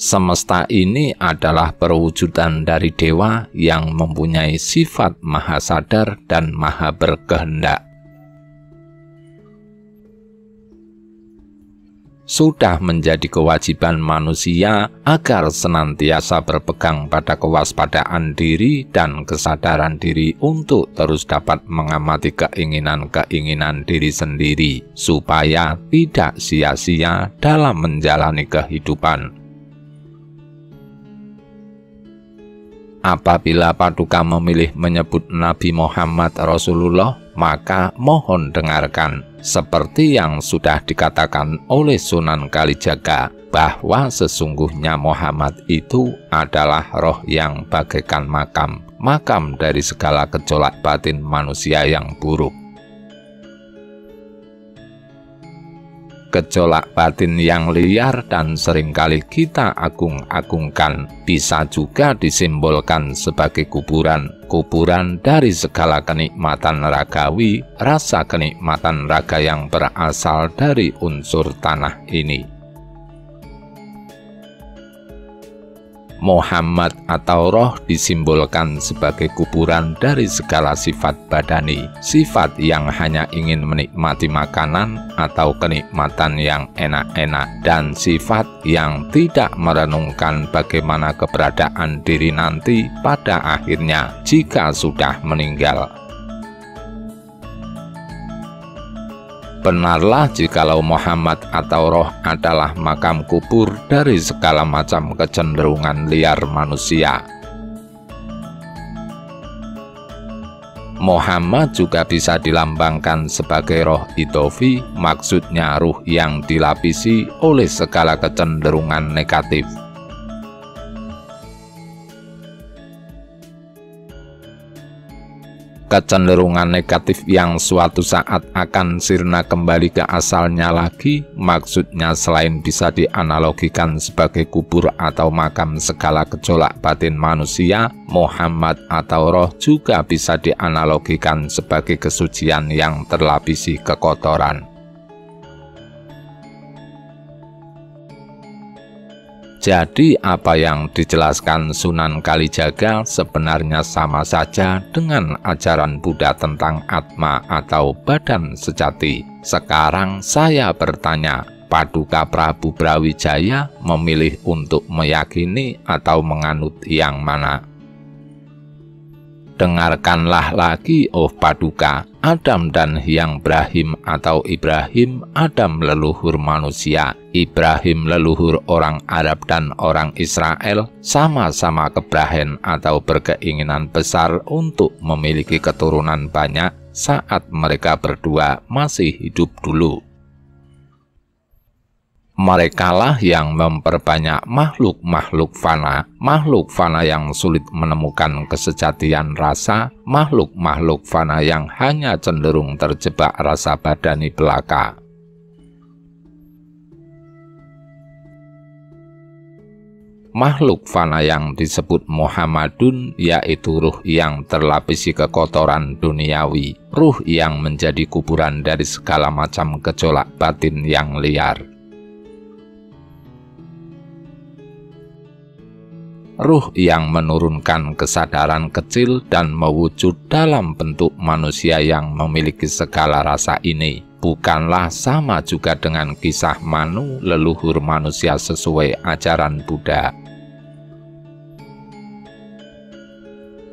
Semesta ini adalah perwujudan dari dewa yang mempunyai sifat maha sadar dan maha berkehendak. Sudah menjadi kewajiban manusia agar senantiasa berpegang pada kewaspadaan diri dan kesadaran diri untuk terus dapat mengamati keinginan-keinginan diri sendiri, supaya tidak sia-sia dalam menjalani kehidupan. Apabila Paduka memilih menyebut Nabi Muhammad Rasulullah, maka mohon dengarkan, seperti yang sudah dikatakan oleh Sunan Kalijaga, bahwa sesungguhnya Muhammad itu adalah roh yang bagaikan makam dari segala gejolak batin manusia yang buruk. Gejolak batin yang liar dan seringkali kita agung-agungkan bisa juga disimbolkan sebagai kuburan dari segala kenikmatan ragawi, rasa kenikmatan raga yang berasal dari unsur tanah ini. Muhammad atau roh disimbolkan sebagai kuburan dari segala sifat badani, sifat yang hanya ingin menikmati makanan atau kenikmatan yang enak-enak, dan sifat yang tidak merenungkan bagaimana keberadaan diri nanti pada akhirnya jika sudah meninggal. Benarlah jikalau Muhammad atau roh adalah makam kubur dari segala macam kecenderungan liar manusia. Muhammad juga bisa dilambangkan sebagai roh idofi, maksudnya ruh yang dilapisi oleh segala kecenderungan negatif. Kecenderungan negatif yang suatu saat akan sirna kembali ke asalnya lagi, maksudnya selain bisa dianalogikan sebagai kubur atau makam segala gejolak batin manusia, Muhammad atau roh juga bisa dianalogikan sebagai kesucian yang terlapisi kekotoran. Jadi apa yang dijelaskan Sunan Kalijaga sebenarnya sama saja dengan ajaran Buddha tentang Atma atau badan sejati. Sekarang saya bertanya, Paduka Prabu Brawijaya memilih untuk meyakini atau menganut yang mana? Dengarkanlah lagi, oh Paduka, Adam dan Hyang Brahim atau Ibrahim, Adam leluhur manusia, Ibrahim leluhur orang Arab dan orang Israel, sama-sama kebrahen atau berkeinginan besar untuk memiliki keturunan banyak saat mereka berdua masih hidup dulu. Merekalah yang memperbanyak makhluk-makhluk fana yang sulit menemukan kesejatian rasa, makhluk-makhluk fana yang hanya cenderung terjebak rasa badani belaka. Makhluk fana yang disebut Muhammadun yaitu ruh yang terlapisi kekotoran duniawi, ruh yang menjadi kuburan dari segala macam gejolak batin yang liar. Ruh yang menurunkan kesadaran kecil dan mewujud dalam bentuk manusia yang memiliki segala rasa ini, bukanlah sama juga dengan kisah Manu, leluhur manusia sesuai ajaran Buddha.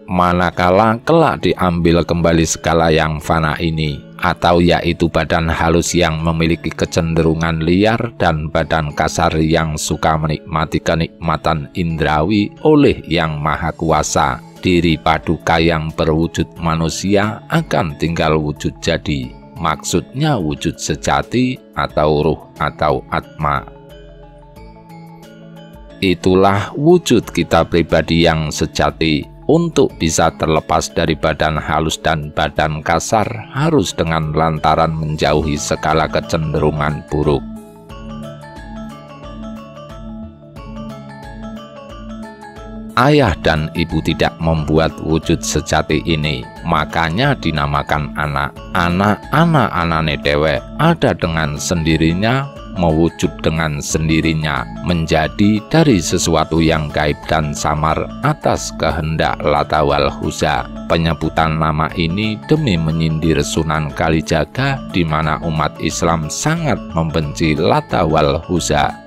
Manakala kelak diambil kembali segala yang fana ini, atau yaitu badan halus yang memiliki kecenderungan liar dan badan kasar yang suka menikmati kenikmatan indrawi oleh Yang Maha Kuasa, diri Paduka yang berwujud manusia akan tinggal wujud jadi, maksudnya wujud sejati atau ruh atau atma. Itulah wujud kita pribadi yang sejati. Untuk bisa terlepas dari badan halus dan badan kasar harus dengan lantaran menjauhi segala kecenderungan buruk. Ayah dan ibu tidak membuat wujud sejati ini, makanya dinamakan anak. Anak-anak anane dewek ada dengan sendirinya, mewujud dengan sendirinya, menjadi dari sesuatu yang gaib dan samar atas kehendak Lata wal Uzza. Penyebutan nama ini demi menyindir Sunan Kalijaga, di mana umat Islam sangat membenci Lata wal Uzza.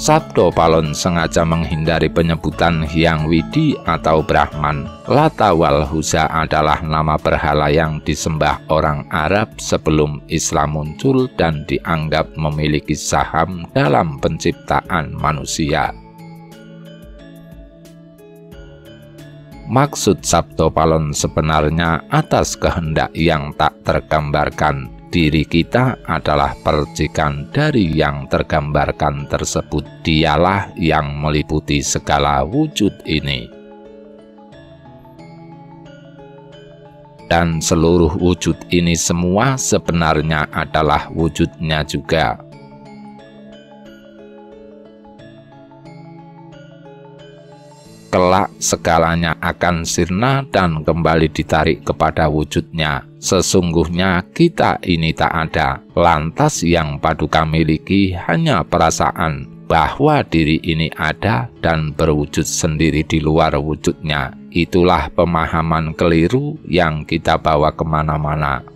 Sabdo Palon sengaja menghindari penyebutan Hyang Widi atau Brahman. Lata wal Uzza adalah nama berhala yang disembah orang Arab sebelum Islam muncul dan dianggap memiliki saham dalam penciptaan manusia. Maksud Sabdo Palon sebenarnya atas kehendak yang tak tergambarkan. Diri kita adalah percikan dari yang tergambarkan tersebut. Dialah yang meliputi segala wujud ini. Dan seluruh wujud ini semua sebenarnya adalah wujudnya juga. Kelak segalanya akan sirna dan kembali ditarik kepada wujudnya. Sesungguhnya kita ini tak ada, lantas yang paduka miliki hanya perasaan bahwa diri ini ada dan berwujud sendiri di luar wujudnya. Itulah pemahaman keliru yang kita bawa kemana-mana.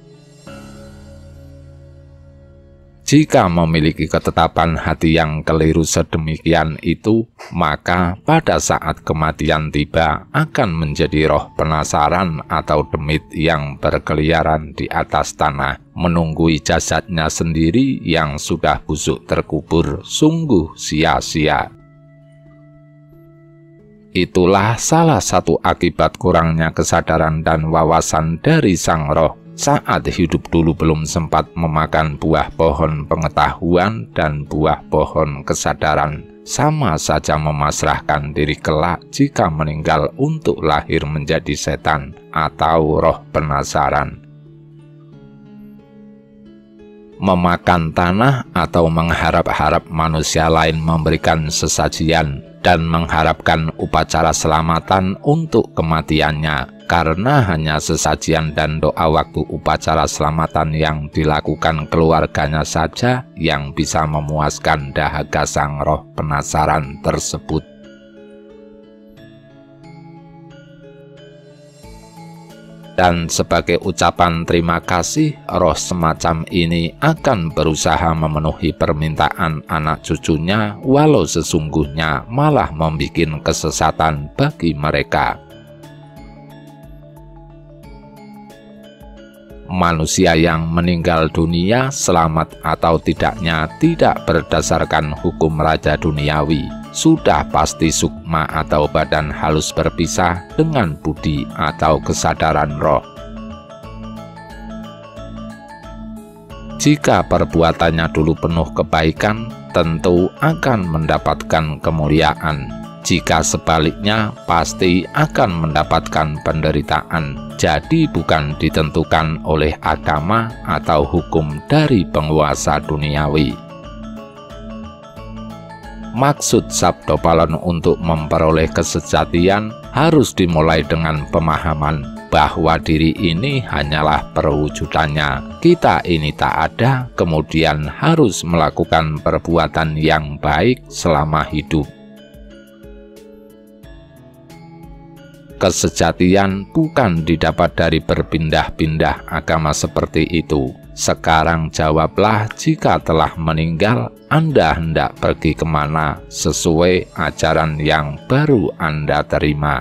Jika memiliki ketetapan hati yang keliru sedemikian itu, maka pada saat kematian tiba akan menjadi roh penasaran atau demit yang berkeliaran di atas tanah, menunggui jasadnya sendiri yang sudah busuk terkubur, sungguh sia-sia. Itulah salah satu akibat kurangnya kesadaran dan wawasan dari sang roh. Saat hidup dulu belum sempat memakan buah pohon pengetahuan dan buah pohon kesadaran, sama saja memasrahkan diri kelak jika meninggal untuk lahir menjadi setan atau roh penasaran. Memakan tanah atau mengharap-harap manusia lain memberikan sesajian dan mengharapkan upacara selamatan untuk kematiannya, karena hanya sesajian dan doa waktu upacara selamatan yang dilakukan keluarganya saja yang bisa memuaskan dahaga sang roh penasaran tersebut. Dan sebagai ucapan terima kasih, roh semacam ini akan berusaha memenuhi permintaan anak cucunya, walau sesungguhnya malah membuat kesesatan bagi mereka. Manusia yang meninggal dunia, selamat atau tidaknya tidak berdasarkan hukum raja duniawi, sudah pasti sukma atau badan halus berpisah dengan budi atau kesadaran roh. Jika perbuatannya dulu penuh kebaikan, tentu akan mendapatkan kemuliaan. Jika sebaliknya, pasti akan mendapatkan penderitaan. Jadi bukan ditentukan oleh agama atau hukum dari penguasa duniawi. Maksud Sabdo Palon untuk memperoleh kesejatian harus dimulai dengan pemahaman bahwa diri ini hanyalah perwujudannya. Kita ini tak ada, kemudian harus melakukan perbuatan yang baik selama hidup. Kesejatian bukan didapat dari berpindah-pindah agama seperti itu. Sekarang jawablah, jika telah meninggal, Anda hendak pergi kemana sesuai ajaran yang baru Anda terima.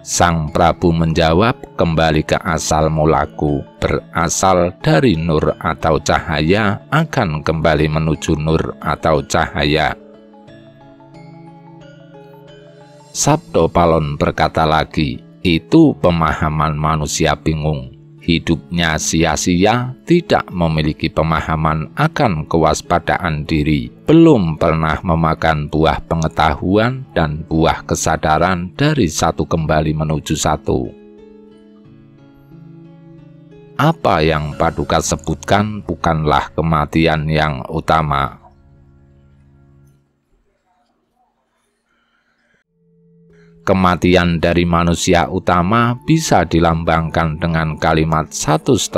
Sang Prabu menjawab, kembali ke asal mulaku, berasal dari nur atau cahaya, akan kembali menuju nur atau cahaya. Sabdo Palon berkata lagi, itu pemahaman manusia bingung. Hidupnya sia-sia, tidak memiliki pemahaman akan kewaspadaan diri, belum pernah memakan buah pengetahuan dan buah kesadaran dari satu kembali menuju satu. apa yang Paduka sebutkan bukanlah kematian yang utama. Kematian dari manusia utama bisa dilambangkan dengan kalimat 130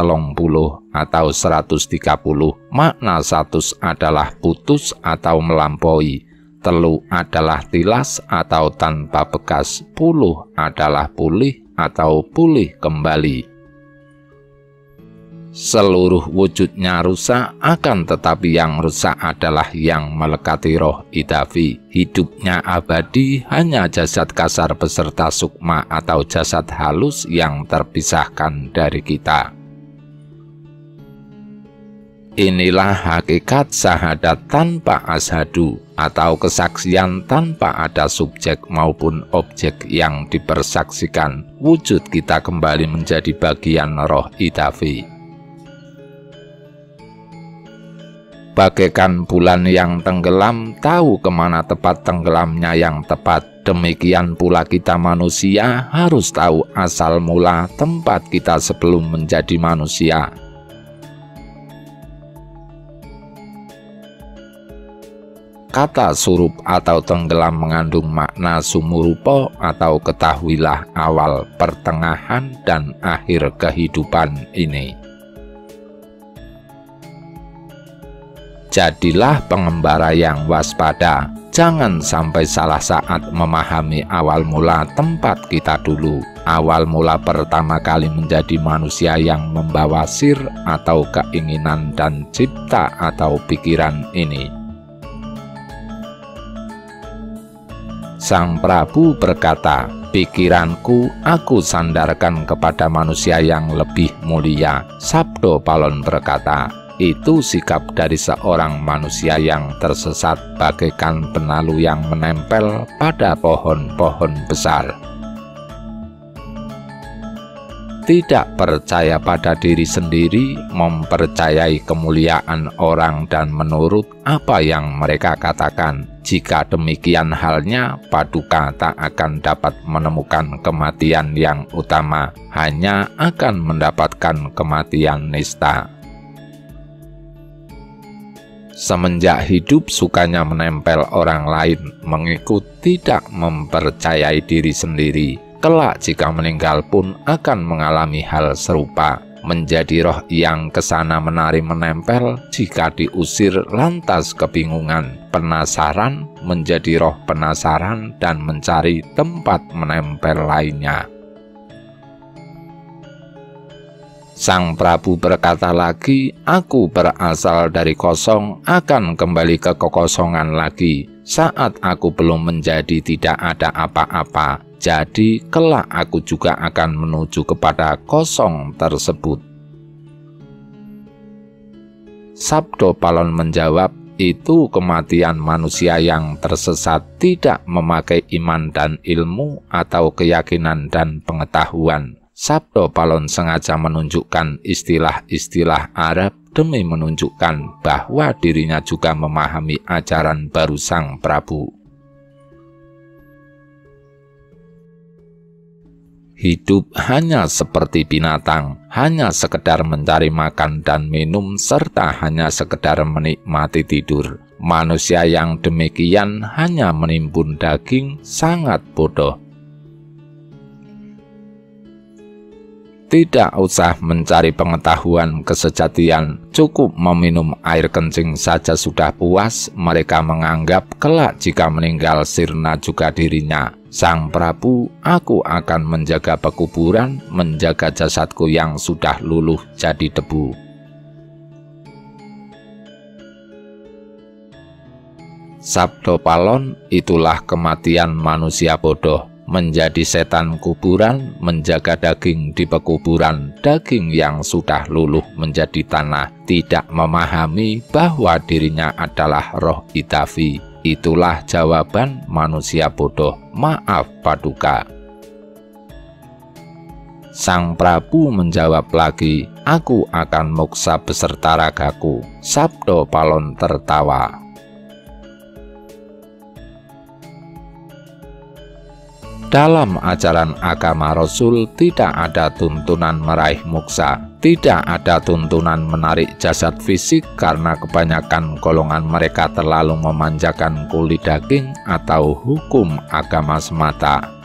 atau 130. Makna 100 adalah putus atau melampaui, 3 adalah tilas atau tanpa bekas, 10 adalah pulih atau pulih kembali. Seluruh wujudnya rusak, akan tetapi yang rusak adalah yang melekati roh idafi. Hidupnya abadi, hanya jasad kasar beserta sukma atau jasad halus yang terpisahkan dari kita. Inilah hakikat syahadat tanpa asyhadu, atau kesaksian tanpa ada subjek maupun objek yang dipersaksikan. Wujud kita kembali menjadi bagian roh idafi. Bagaikan bulan yang tenggelam, tahu kemana tepat tenggelamnya yang tepat. Demikian pula kita manusia harus tahu asal mula tempat kita sebelum menjadi manusia. Kata surup atau tenggelam mengandung makna sumurupo atau ketahuilah awal, pertengahan, dan akhir kehidupan ini. Jadilah pengembara yang waspada, jangan sampai salah saat memahami awal mula tempat kita dulu. Awal mula pertama kali menjadi manusia yang membawa sir atau keinginan dan cipta atau pikiran ini. Sang Prabu berkata, pikiranku aku sandarkan kepada manusia yang lebih mulia. Sabdo Palon berkata, itu sikap dari seorang manusia yang tersesat bagaikan benalu yang menempel pada pohon-pohon besar. Tidak percaya pada diri sendiri, mempercayai kemuliaan orang dan menurut apa yang mereka katakan. Jika demikian halnya, Paduka tak akan dapat menemukan kematian yang utama, hanya akan mendapatkan kematian nista. Semenjak hidup sukanya menempel orang lain, mengikut, tidak mempercayai diri sendiri. Kelak jika meninggal pun akan mengalami hal serupa, menjadi roh yang kesana menari menempel. Jika diusir lantas kebingungan, penasaran menjadi roh penasaran dan mencari tempat menempel lainnya. Sang Prabu berkata lagi, aku berasal dari kosong, akan kembali ke kekosongan lagi. Saat aku belum menjadi tidak ada apa-apa, jadi kelak aku juga akan menuju kepada kosong tersebut. Sabdo Palon menjawab, itu kematian manusia yang tersesat, tidak memakai iman dan ilmu atau keyakinan dan pengetahuan. Sabdo Palon sengaja menunjukkan istilah-istilah Arab demi menunjukkan bahwa dirinya juga memahami ajaran baru Sang Prabu. Hidup hanya seperti binatang, hanya sekedar mencari makan dan minum, serta hanya sekedar menikmati tidur. Manusia yang demikian hanya menimbun daging, sangat bodoh. Tidak usah mencari pengetahuan kesejatian, cukup meminum air kencing saja sudah puas. Mereka menganggap kelak jika meninggal sirna juga dirinya. Sang Prabu, aku akan menjaga pekuburan, menjaga jasadku yang sudah luluh jadi debu. Sabdo Palon, itulah kematian manusia bodoh. Menjadi setan kuburan, menjaga daging di pekuburan, daging yang sudah luluh menjadi tanah, tidak memahami bahwa dirinya adalah roh idafi. Itulah jawaban manusia bodoh. Maaf Paduka. Sang Prabu menjawab lagi, aku akan moksa beserta ragaku. Sabdo Palon tertawa. Dalam ajaran agama Rasul tidak ada tuntunan meraih moksa. Tidak ada tuntunan menarik jasad fisik karena kebanyakan golongan mereka terlalu memanjakan kulit daging atau hukum agama semata.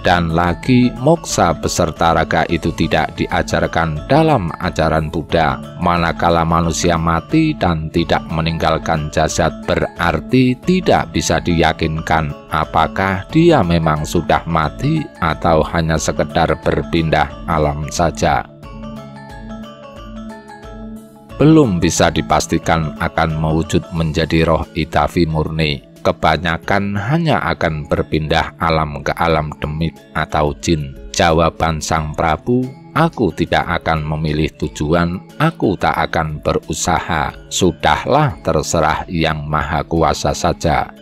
Dan lagi, moksa beserta raga itu tidak diajarkan dalam ajaran Buddha. Manakala manusia mati dan tidak meninggalkan jasad, berarti tidak bisa diyakinkan apakah dia memang sudah mati atau hanya sekedar berpindah alam saja. Belum bisa dipastikan akan mewujud menjadi roh Itavi murni. Kebanyakan hanya akan berpindah alam ke alam demit atau jin. Jawaban Sang Prabu, aku tidak akan memilih tujuan, aku tak akan berusaha. Sudahlah, terserah Yang Maha Kuasa saja.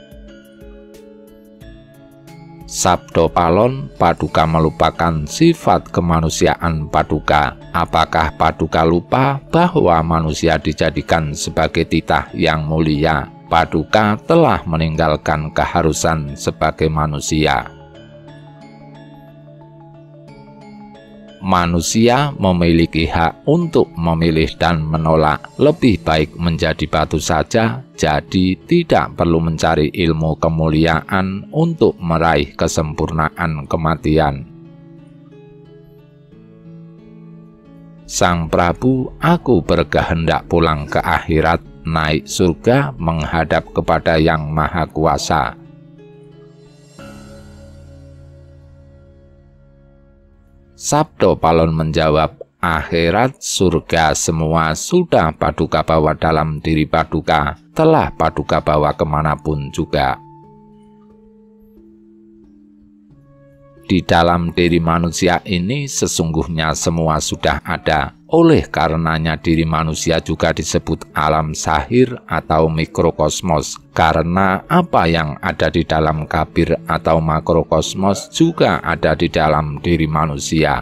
Sabdo Palon, Paduka melupakan sifat kemanusiaan Paduka. Apakah Paduka lupa bahwa manusia dijadikan sebagai titah yang mulia? Paduka telah meninggalkan keharusan sebagai manusia. Manusia memiliki hak untuk memilih dan menolak. Lebih baik menjadi batu saja, jadi tidak perlu mencari ilmu kemuliaan untuk meraih kesempurnaan kematian. Sang Prabu, aku berkehendak pulang ke akhirat, naik surga menghadap kepada Yang Maha Kuasa. Sabdo Palon menjawab, akhirat, surga semua sudah Paduka bawa dalam diri Paduka, telah Paduka bawa kemanapun juga. Di dalam diri manusia ini sesungguhnya semua sudah ada. Oleh karenanya diri manusia juga disebut alam sahir atau mikrokosmos. Karena apa yang ada di dalam kabir atau makrokosmos juga ada di dalam diri manusia.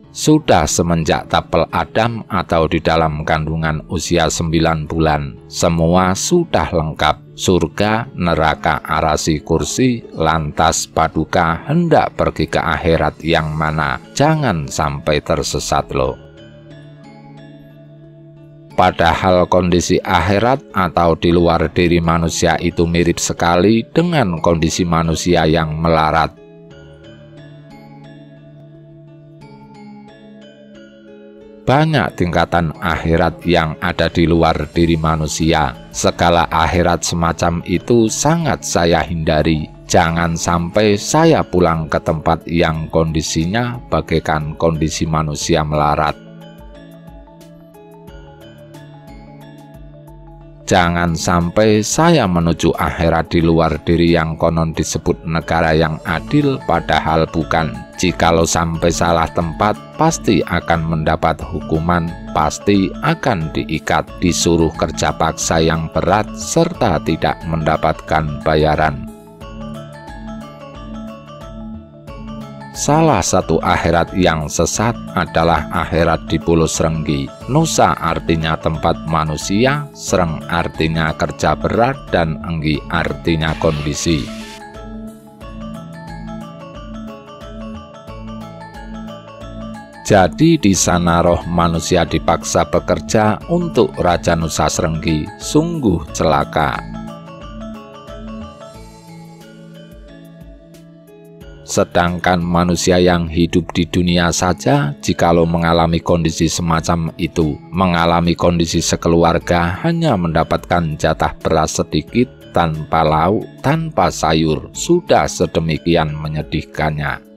Sudah semenjak tapel Adam atau di dalam kandungan usia 9 bulan, semua sudah lengkap. Surga, neraka, arasi, kursi, lantas Paduka hendak pergi ke akhirat yang mana? Jangan sampai tersesat loh. Padahal kondisi akhirat atau di luar diri manusia itu mirip sekali dengan kondisi manusia yang melarat. Banyak tingkatan akhirat yang ada di luar diri manusia. Skala akhirat semacam itu sangat saya hindari. Jangan sampai saya pulang ke tempat yang kondisinya bagaikan kondisi manusia melarat. Jangan sampai saya menuju akhirat di luar diri yang konon disebut negara yang adil, padahal bukan. Jikalau sampai salah tempat, pasti akan mendapat hukuman, pasti akan diikat, disuruh kerja paksa yang berat, serta tidak mendapatkan bayaran. Salah satu akhirat yang sesat adalah akhirat di Pulau Srenggi. Nusa artinya tempat manusia, Sreng artinya kerja berat, dan Enggi artinya kondisi. Jadi di sana roh manusia dipaksa bekerja untuk Raja Nusa Srenggi. Sungguh celaka. Sedangkan manusia yang hidup di dunia saja, jikalau mengalami kondisi semacam itu, mengalami kondisi sekeluarga hanya mendapatkan jatah beras sedikit, tanpa lauk, tanpa sayur, sudah sedemikian menyedihkannya.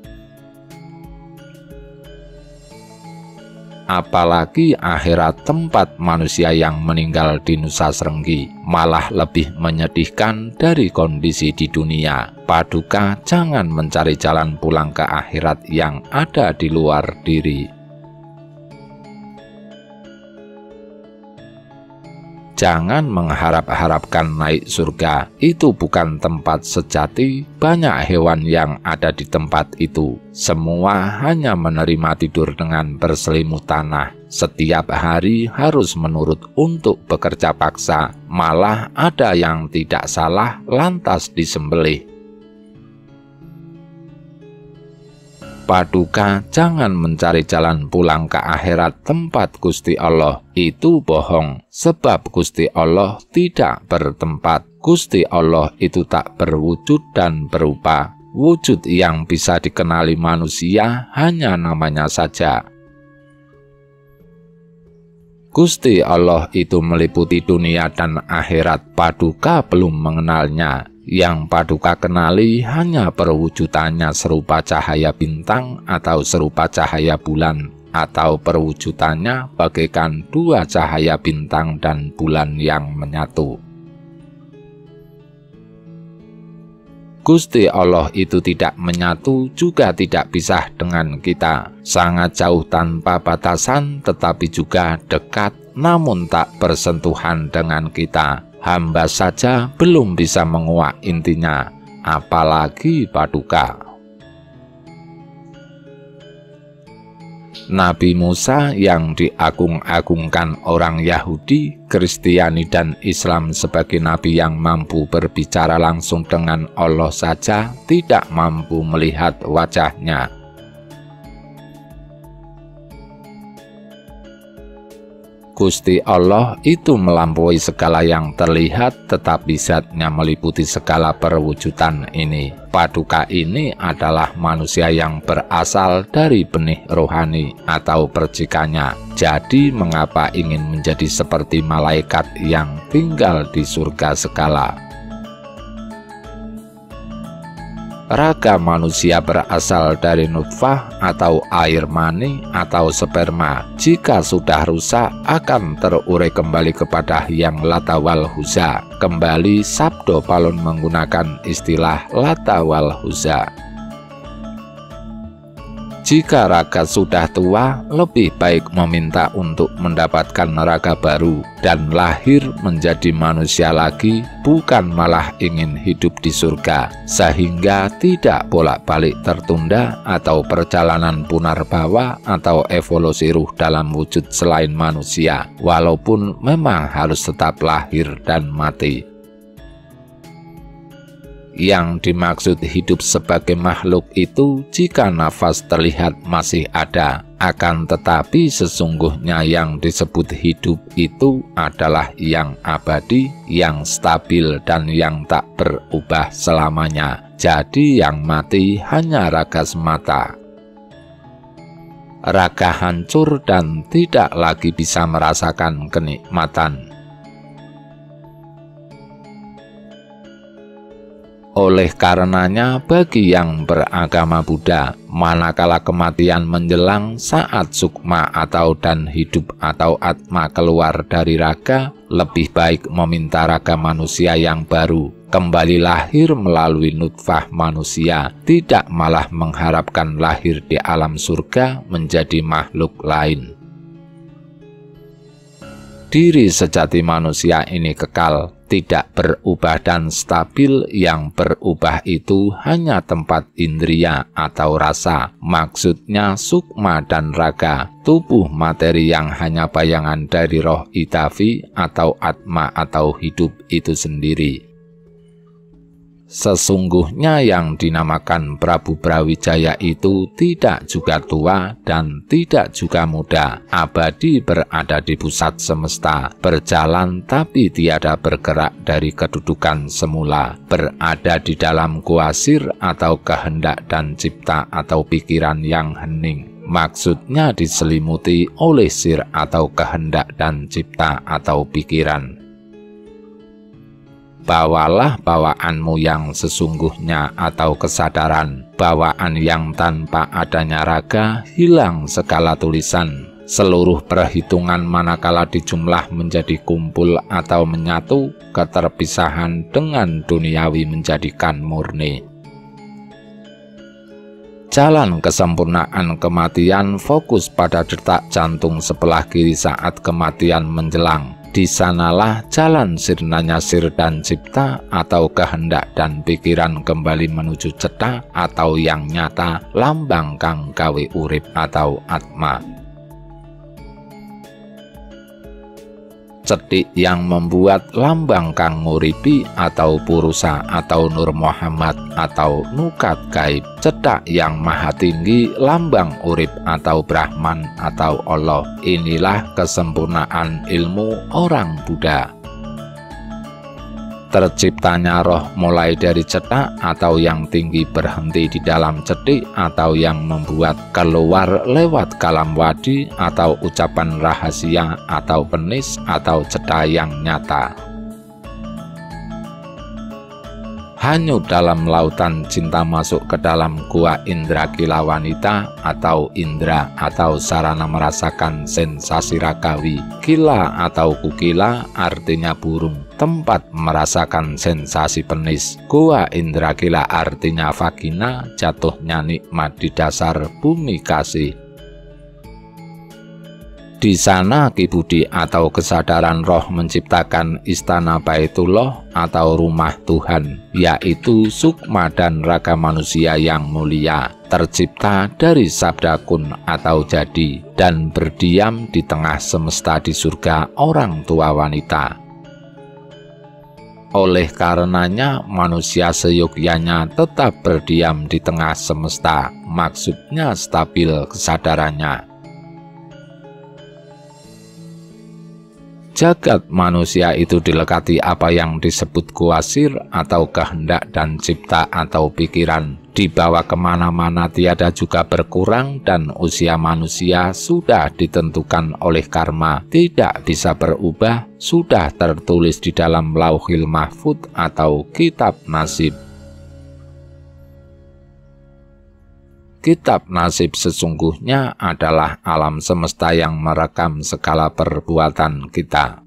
Apalagi akhirat tempat manusia yang meninggal di Nusa Srenggi, malah lebih menyedihkan dari kondisi di dunia. Paduka jangan mencari jalan pulang ke akhirat yang ada di luar diri. Jangan mengharap-harapkan naik surga, itu bukan tempat sejati. Banyak hewan yang ada di tempat itu, semua hanya menerima tidur dengan berselimut tanah. Setiap hari harus menurut untuk bekerja paksa, malah ada yang tidak salah lantas disembelih. Paduka jangan mencari jalan pulang ke akhirat tempat Gusti Allah. Itu bohong, sebab Gusti Allah tidak bertempat. Gusti Allah itu tak berwujud dan berupa. Wujud yang bisa dikenali manusia hanya namanya saja. Gusti Allah itu meliputi dunia dan akhirat. Paduka belum mengenalnya. Yang Paduka kenali hanya perwujudannya serupa cahaya bintang atau serupa cahaya bulan, atau perwujudannya bagaikan dua cahaya bintang dan bulan yang menyatu. Gusti Allah itu tidak menyatu, juga tidak pisah dengan kita. Sangat jauh tanpa batasan, tetapi juga dekat, namun tak bersentuhan dengan kita. Hamba saja belum bisa menguak intinya, apalagi Paduka. Nabi Musa yang diagung-agungkan orang Yahudi, Kristiani, dan Islam sebagai nabi yang mampu berbicara langsung dengan Allah saja tidak mampu melihat wajahnya. Gusti Allah itu melampaui segala yang terlihat, tetapi zatnya meliputi segala perwujudan ini. Paduka ini adalah manusia yang berasal dari benih rohani atau percikannya. Jadi mengapa ingin menjadi seperti malaikat yang tinggal di surga segala? Raga manusia berasal dari nutfah atau air mani atau sperma. Jika sudah rusak akan terurai kembali kepada yang lata wal huza. Kembali Sabdo Palon menggunakan istilah lata wal huza. Jika raga sudah tua, lebih baik meminta untuk mendapatkan raga baru dan lahir menjadi manusia lagi, bukan malah ingin hidup di surga, sehingga tidak bolak-balik tertunda atau perjalanan punarbawa atau evolusi ruh dalam wujud selain manusia, walaupun memang harus tetap lahir dan mati. Yang dimaksud hidup sebagai makhluk itu jika nafas terlihat masih ada, akan tetapi sesungguhnya yang disebut hidup itu adalah yang abadi, yang stabil, dan yang tak berubah selamanya. Jadi yang mati hanya raga semata. Raga hancur dan tidak lagi bisa merasakan kenikmatan. Oleh karenanya, bagi yang beragama Buddha, manakala kematian menjelang saat sukma atau dan hidup atau atma keluar dari raga, lebih baik meminta raga manusia yang baru, kembali lahir melalui nutfah manusia, tidak malah mengharapkan lahir di alam surga menjadi makhluk lain. Diri sejati manusia ini kekal, tidak berubah dan stabil. Yang berubah itu hanya tempat indria atau rasa, maksudnya sukma dan raga, tubuh materi yang hanya bayangan dari roh itavi atau atma atau hidup itu sendiri. Sesungguhnya yang dinamakan Prabu Brawijaya itu tidak juga tua dan tidak juga muda, abadi berada di pusat semesta, berjalan tapi tiada bergerak dari kedudukan semula, berada di dalam kuasir atau kehendak dan cipta atau pikiran yang hening. Maksudnya diselimuti oleh sir atau kehendak dan cipta atau pikiran. Bawalah bawaanmu yang sesungguhnya atau kesadaran, bawaan yang tanpa adanya raga, hilang segala tulisan. Seluruh perhitungan manakala dijumlah menjadi kumpul atau menyatu, keterpisahan dengan duniawi menjadikan murni. Jalan kesempurnaan kematian fokus pada detak jantung sebelah kiri saat kematian menjelang. Di sanalah jalan sirnanya sir dan cipta atau kehendak dan pikiran kembali menuju ceta atau yang nyata, lambang kang gawe urip atau atma. Cethik yang membuat lambang kang nguripi atau purusa atau Nur Muhammad atau nukat gaib. Cethak yang maha tinggi lambang urip atau Brahman atau Allah. Inilah kesempurnaan ilmu orang Buddha. Terciptanya roh mulai dari cethak atau yang tinggi berhenti di dalam cethik atau yang membuat keluar lewat kalam wadi atau ucapan rahasia atau penis atau cethak yang nyata. Hanyut dalam lautan cinta masuk ke dalam gua indra gila wanita atau indra atau sarana merasakan sensasi ragawi. Gila atau kukila artinya burung, tempat merasakan sensasi penis. Gua indra gila artinya vagina, jatuhnya nikmat di dasar bumi kasih. Di sana Ki Budi atau kesadaran roh menciptakan istana Baitullah atau rumah Tuhan, yaitu sukma dan raga manusia yang mulia, tercipta dari sabda kun atau jadi, dan berdiam di tengah semesta di surga orang tua wanita. Oleh karenanya manusia seyogyanya tetap berdiam di tengah semesta, maksudnya stabil kesadarannya. Jagat manusia itu dilekati apa yang disebut kuasir atau kehendak dan cipta atau pikiran. Dibawa kemana-mana tiada juga berkurang dan usia manusia sudah ditentukan oleh karma. Tidak bisa berubah, sudah tertulis di dalam Lauhil Mahfudz atau kitab nasib. Kitab nasib sesungguhnya adalah alam semesta yang merekam segala perbuatan kita.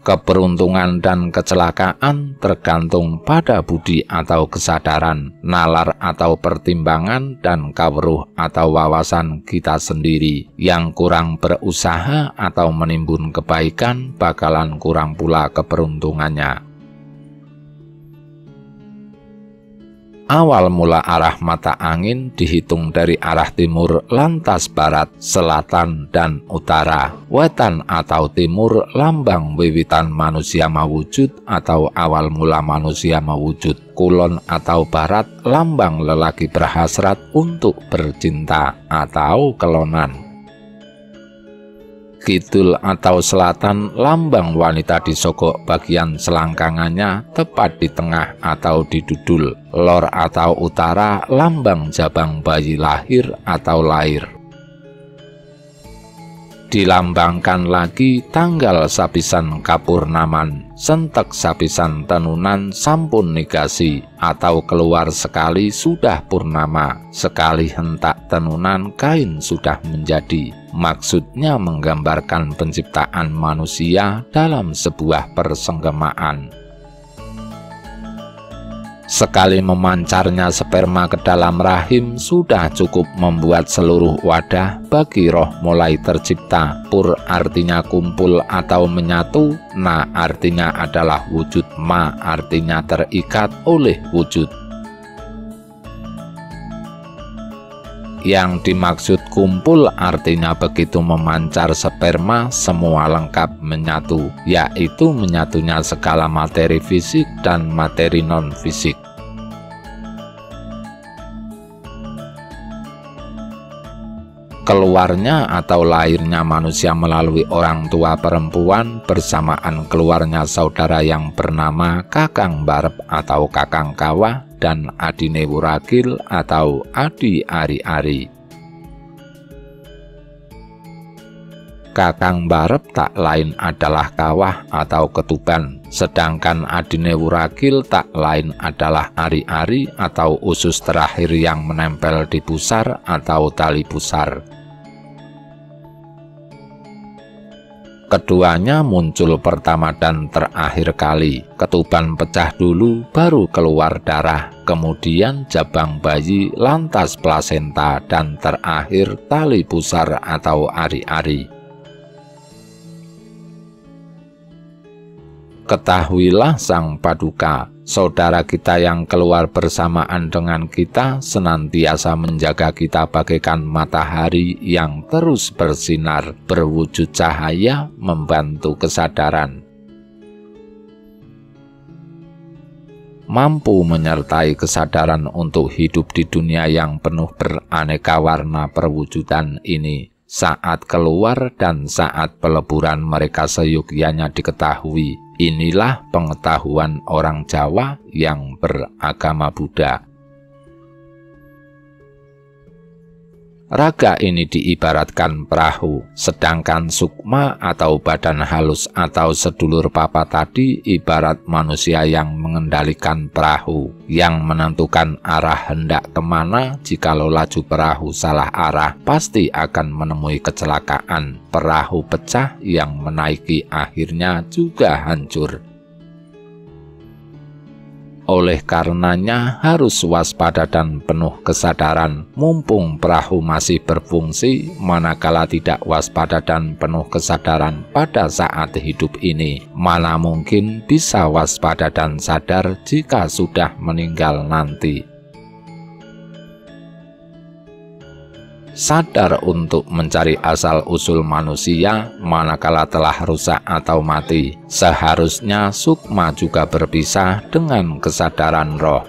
Keberuntungan dan kecelakaan tergantung pada budi atau kesadaran, nalar atau pertimbangan, dan kawruh atau wawasan kita sendiri. Yang kurang berusaha atau menimbun kebaikan bakalan kurang pula keberuntungannya. Awal mula arah mata angin dihitung dari arah timur, lantas barat, selatan, dan utara. Wetan atau timur lambang wiwitan manusia mawujud atau awal mula manusia mawujud. Kulon atau barat lambang lelaki berhasrat untuk bercinta atau kelonan. Kidul atau selatan lambang wanita disogok bagian selangkangannya tepat di tengah atau di dudul. Lor atau utara lambang jabang bayi lahir atau lahir. Dilambangkan lagi tanggal sapisan kapurnaman, sentek sapisan tenunan sampun negasi, atau keluar sekali sudah purnama, sekali hentak tenunan kain sudah menjadi. Maksudnya menggambarkan penciptaan manusia dalam sebuah persenggemaan. Sekali memancarnya sperma ke dalam rahim sudah cukup membuat seluruh wadah bagi roh mulai tercipta. Pur artinya kumpul atau menyatu, na artinya adalah wujud, ma artinya terikat oleh wujud. Yang dimaksud kumpul artinya begitu memancar sperma semua lengkap menyatu, yaitu menyatunya segala materi fisik dan materi non-fisik. Keluarnya atau lahirnya manusia melalui orang tua perempuan bersamaan keluarnya saudara yang bernama Kakang Barep atau Kakang Kawah dan Adine Wuragil atau Adi Ari-Ari. Kakang Barep tak lain adalah Kawah atau Ketuban, sedangkan Adine Wuragil tak lain adalah Ari-Ari atau usus terakhir yang menempel di pusar atau tali pusar. Keduanya muncul pertama dan terakhir kali. Ketuban pecah dulu, baru keluar darah, kemudian jabang bayi, lantas plasenta, dan terakhir tali pusar atau ari-ari. Ketahuilah Sang Paduka, saudara kita yang keluar bersamaan dengan kita senantiasa menjaga kita bagaikan matahari yang terus bersinar, berwujud cahaya, membantu kesadaran. Mampu menyertai kesadaran untuk hidup di dunia yang penuh beraneka warna perwujudan ini. Saat keluar dan saat peleburan mereka seyogyanya diketahui. Inilah pengetahuan orang Jawa yang beragama Buddha. Raga ini diibaratkan perahu, sedangkan sukma atau badan halus atau sedulur papa tadi ibarat manusia yang mengendalikan perahu, yang menentukan arah hendak kemana. Jikalau laju perahu salah arah, pasti akan menemui kecelakaan. Perahu pecah, yang menaiki akhirnya juga hancur. Oleh karenanya harus waspada dan penuh kesadaran, mumpung perahu masih berfungsi. Manakala tidak waspada dan penuh kesadaran pada saat hidup ini, mana mungkin bisa waspada dan sadar jika sudah meninggal nanti. Sadar untuk mencari asal-usul manusia manakala telah rusak atau mati. Seharusnya sukma juga berpisah dengan kesadaran roh.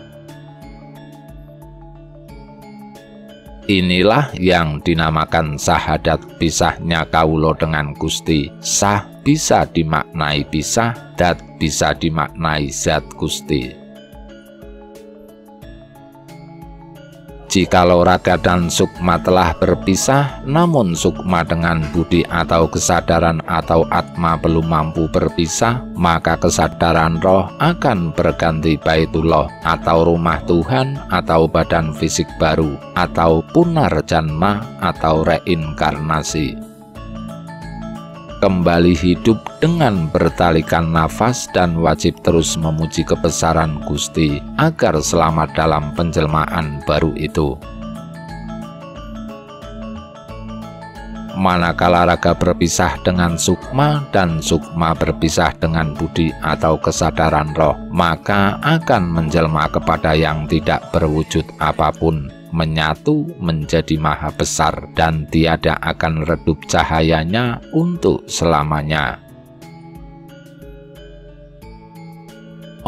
Inilah yang dinamakan sahadat pisahnya kawulo dengan Gusti. Sah bisa dimaknai pisah, dat bisa dimaknai zat Gusti. Jikalau raga dan sukma telah berpisah, namun sukma dengan budi atau kesadaran atau atma belum mampu berpisah, maka kesadaran roh akan berganti baitullah atau rumah Tuhan atau badan fisik baru atau punarjanma atau reinkarnasi. Kembali hidup dengan bertalikan nafas dan wajib terus memuji kebesaran Gusti agar selamat dalam penjelmaan baru itu. Manakala raga berpisah dengan sukma dan sukma berpisah dengan budi atau kesadaran roh, maka akan menjelma kepada yang tidak berwujud apapun, menyatu menjadi maha besar dan tiada akan redup cahayanya untuk selamanya.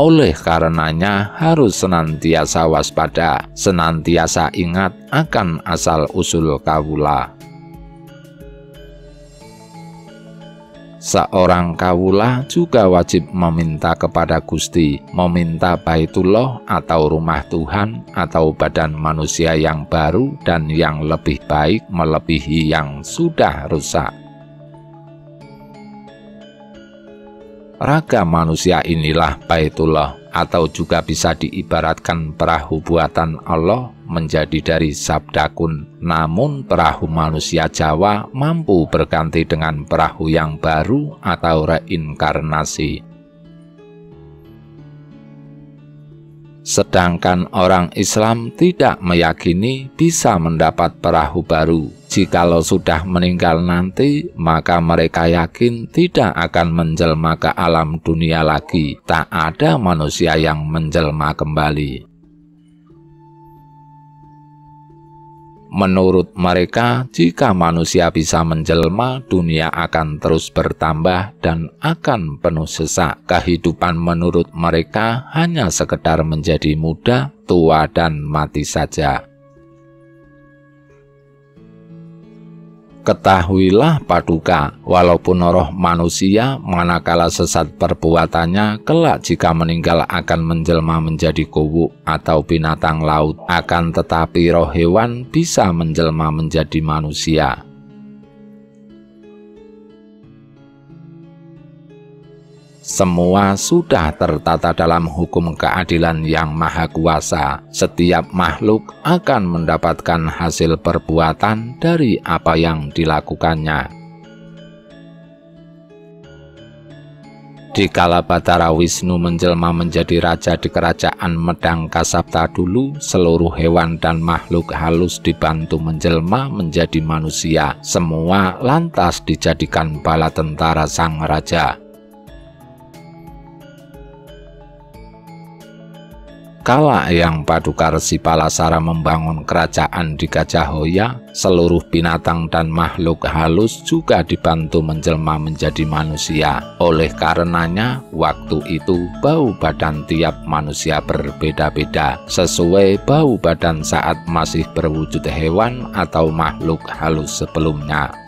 Oleh karenanya harus senantiasa waspada, senantiasa ingat akan asal-usul kawula. Seorang kawula juga wajib meminta kepada Gusti, meminta baitullah atau rumah Tuhan atau badan manusia yang baru dan yang lebih baik melebihi yang sudah rusak. Raga manusia inilah baitullah, atau juga bisa diibaratkan perahu buatan Allah menjadi dari sabda kun. Namun perahu manusia Jawa mampu berganti dengan perahu yang baru atau reinkarnasi. Sedangkan orang Islam tidak meyakini bisa mendapat perahu baru. Jikalau sudah meninggal nanti, maka mereka yakin tidak akan menjelma ke alam dunia lagi. Tak ada manusia yang menjelma kembali. Menurut mereka, jika manusia bisa menjelma, dunia akan terus bertambah dan akan penuh sesak. Kehidupan menurut mereka hanya sekedar menjadi muda, tua, dan mati saja. Ketahuilah Paduka, walaupun roh manusia manakala sesat perbuatannya, kelak jika meninggal akan menjelma menjadi kuwu atau binatang laut, akan tetapi roh hewan bisa menjelma menjadi manusia. Semua sudah tertata dalam hukum keadilan yang maha kuasa. Setiap makhluk akan mendapatkan hasil perbuatan dari apa yang dilakukannya. Dikala Batara Wisnu menjelma menjadi raja di kerajaan Medang Kasapta dulu, seluruh hewan dan makhluk halus dibantu menjelma menjadi manusia. Semua lantas dijadikan bala tentara sang raja. Kala yang Paduka Resi Palasara membangun kerajaan di Gajahhoya, seluruh binatang dan makhluk halus juga dibantu menjelma menjadi manusia. Oleh karenanya, waktu itu bau badan tiap manusia berbeda-beda, sesuai bau badan saat masih berwujud hewan atau makhluk halus sebelumnya.